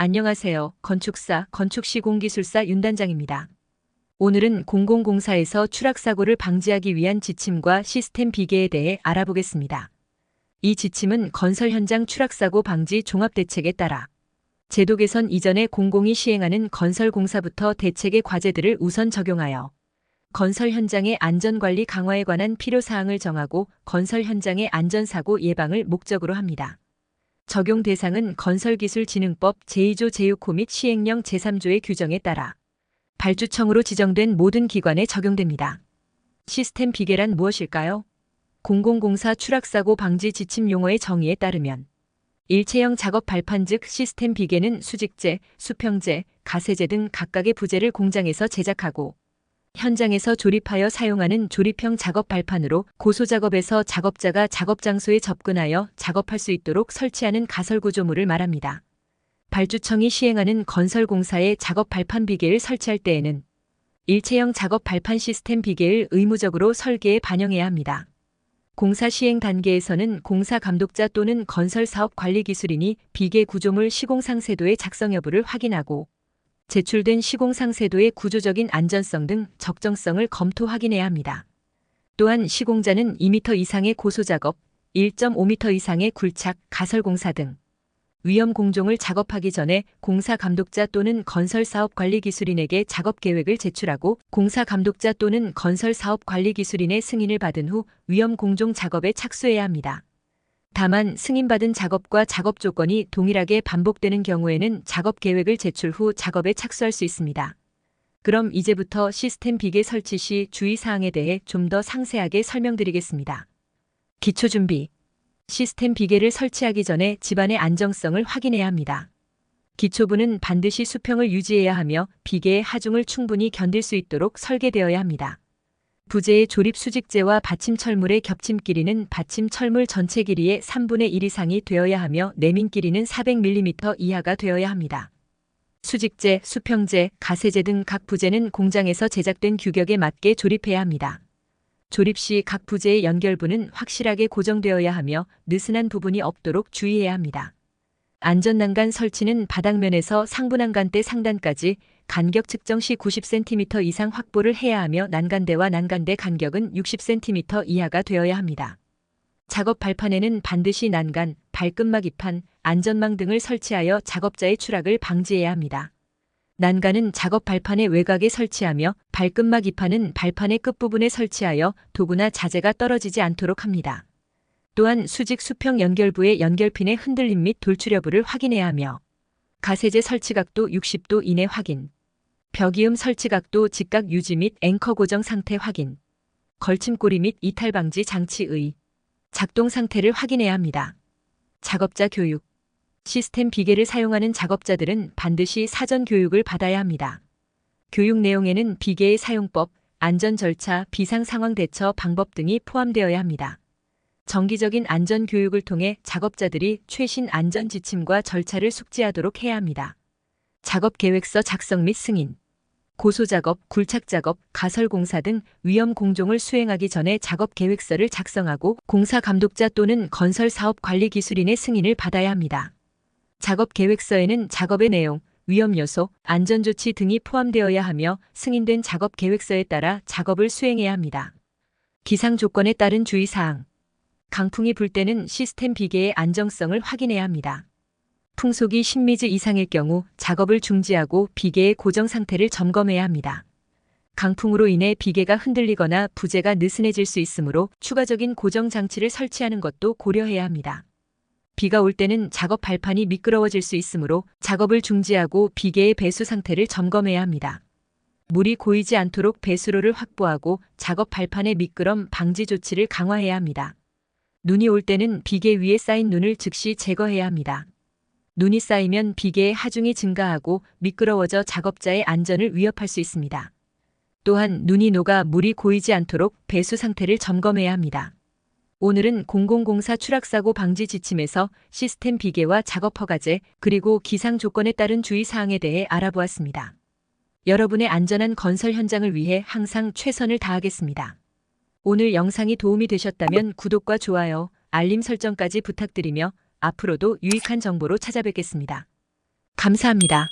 안녕하세요. 건축사, 건축시공기술사 윤단장입니다. 오늘은 공공공사에서 추락사고를 방지하기 위한 지침과 시스템 비계에 대해 알아보겠습니다. 이 지침은 건설 현장 추락사고 방지 종합대책에 따라 제도 개선 이전에 공공이 시행하는 건설공사부터 대책의 과제들을 우선 적용하여 건설 현장의 안전관리 강화에 관한 필요사항을 정하고 건설 현장의 안전사고 예방을 목적으로 합니다. 적용 대상은 건설기술진흥법 제2조 제6호 및 시행령 제3조의 규정에 따라 발주청으로 지정된 모든 기관에 적용됩니다. 시스템 비계란 무엇일까요? 공공공사 추락사고 방지 지침 용어의 정의에 따르면 일체형 작업 발판 즉 시스템 비계는 수직재, 수평재, 가세재 등 각각의 부재를 공장에서 제작하고 현장에서 조립하여 사용하는 조립형 작업 발판으로 고소작업에서 작업자가 작업 장소에 접근하여 작업할 수 있도록 설치하는 가설 구조물을 말합니다. 발주청이 시행하는 건설공사의 작업 발판 비계를 설치할 때에는 일체형 작업 발판 시스템 비계를 의무적으로 설계에 반영해야 합니다. 공사 시행 단계에서는 공사 감독자 또는 건설사업관리기술인이 비계 구조물 시공상세도의 작성 여부를 확인하고 제출된 시공상세도의 구조적인 안전성 등 적정성을 검토 확인해야 합니다. 또한 시공자는 2m 이상의 고소작업, 1.5m 이상의 굴착, 가설공사 등 위험 공종을 작업하기 전에 공사 감독자 또는 건설사업관리기술인에게 작업계획을 제출하고 공사 감독자 또는 건설사업관리기술인의 승인을 받은 후 위험 공종 작업에 착수해야 합니다. 다만 승인받은 작업과 작업 조건이 동일하게 반복되는 경우에는 작업 계획을 제출 후 작업에 착수할 수 있습니다. 그럼 이제부터 시스템 비계 설치 시 주의사항에 대해 좀 더 상세하게 설명드리겠습니다. 기초준비. 시스템 비계를 설치하기 전에 집안의 안정성을 확인해야 합니다. 기초부는 반드시 수평을 유지해야 하며 비계의 하중을 충분히 견딜 수 있도록 설계되어야 합니다. 부재의 조립 수직재와 받침 철물의 겹침 길이는 받침 철물 전체 길이의 3분의 1 이상이 되어야 하며 내민 길이는 400mm 이하가 되어야 합니다. 수직재, 수평재, 가세재 등 각 부재는 공장에서 제작된 규격에 맞게 조립해야 합니다. 조립 시 각 부재의 연결부는 확실하게 고정되어야 하며 느슨한 부분이 없도록 주의해야 합니다. 안전난간 설치는 바닥면에서 상부난간대 상단까지 간격 측정 시 90cm 이상 확보를 해야 하며 난간대와 난간대 간격은 60cm 이하가 되어야 합니다. 작업 발판에는 반드시 난간, 발끝막 이판, 안전망 등을 설치하여 작업자의 추락을 방지해야 합니다. 난간은 작업 발판의 외곽에 설치하며 발끝막 이판은 발판의 끝부분에 설치하여 도구나 자재가 떨어지지 않도록 합니다. 또한 수직 수평 연결부의 연결핀의 흔들림 및 돌출 여부를 확인해야 하며 가세재 설치각도 60도 이내 확인, 벽이음 설치각도 직각 유지 및 앵커 고정 상태 확인, 걸침꼬리 및 이탈 방지 장치의 작동 상태를 확인해야 합니다. 작업자 교육. 시스템 비계를 사용하는 작업자들은 반드시 사전 교육을 받아야 합니다. 교육 내용에는 비계의 사용법, 안전 절차, 비상 상황 대처 방법 등이 포함되어야 합니다. 정기적인 안전 교육을 통해 작업자들이 최신 안전 지침과 절차를 숙지하도록 해야 합니다. 작업 계획서 작성 및 승인. 고소작업, 굴착작업, 가설공사 등 위험 공종을 수행하기 전에 작업 계획서를 작성하고 공사 감독자 또는 건설사업관리기술인의 승인을 받아야 합니다. 작업 계획서에는 작업의 내용, 위험 요소, 안전조치 등이 포함되어야 하며 승인된 작업 계획서에 따라 작업을 수행해야 합니다. 기상 조건에 따른 주의사항. 강풍이 불 때는 시스템 비계의 안정성을 확인해야 합니다. 풍속이 10m 이상일 경우 작업을 중지하고 비계의 고정 상태를 점검해야 합니다. 강풍으로 인해 비계가 흔들리거나 부재가 느슨해질 수 있으므로 추가적인 고정 장치를 설치하는 것도 고려해야 합니다. 비가 올 때는 작업 발판이 미끄러워질 수 있으므로 작업을 중지하고 비계의 배수 상태를 점검해야 합니다. 물이 고이지 않도록 배수로를 확보하고 작업 발판의 미끄럼 방지 조치를 강화해야 합니다. 눈이 올 때는 비계 위에 쌓인 눈을 즉시 제거해야 합니다. 눈이 쌓이면 비계의 하중이 증가하고 미끄러워져 작업자의 안전을 위협할 수 있습니다. 또한 눈이 녹아 물이 고이지 않도록 배수 상태를 점검해야 합니다. 오늘은 공공공사 추락사고 방지 지침에서 시스템 비계와 작업 허가제 그리고 기상 조건에 따른 주의사항에 대해 알아보았습니다. 여러분의 안전한 건설 현장을 위해 항상 최선을 다하겠습니다. 오늘 영상이 도움이 되셨다면 구독과 좋아요, 알림 설정까지 부탁드리며 앞으로도 유익한 정보로 찾아뵙겠습니다. 감사합니다.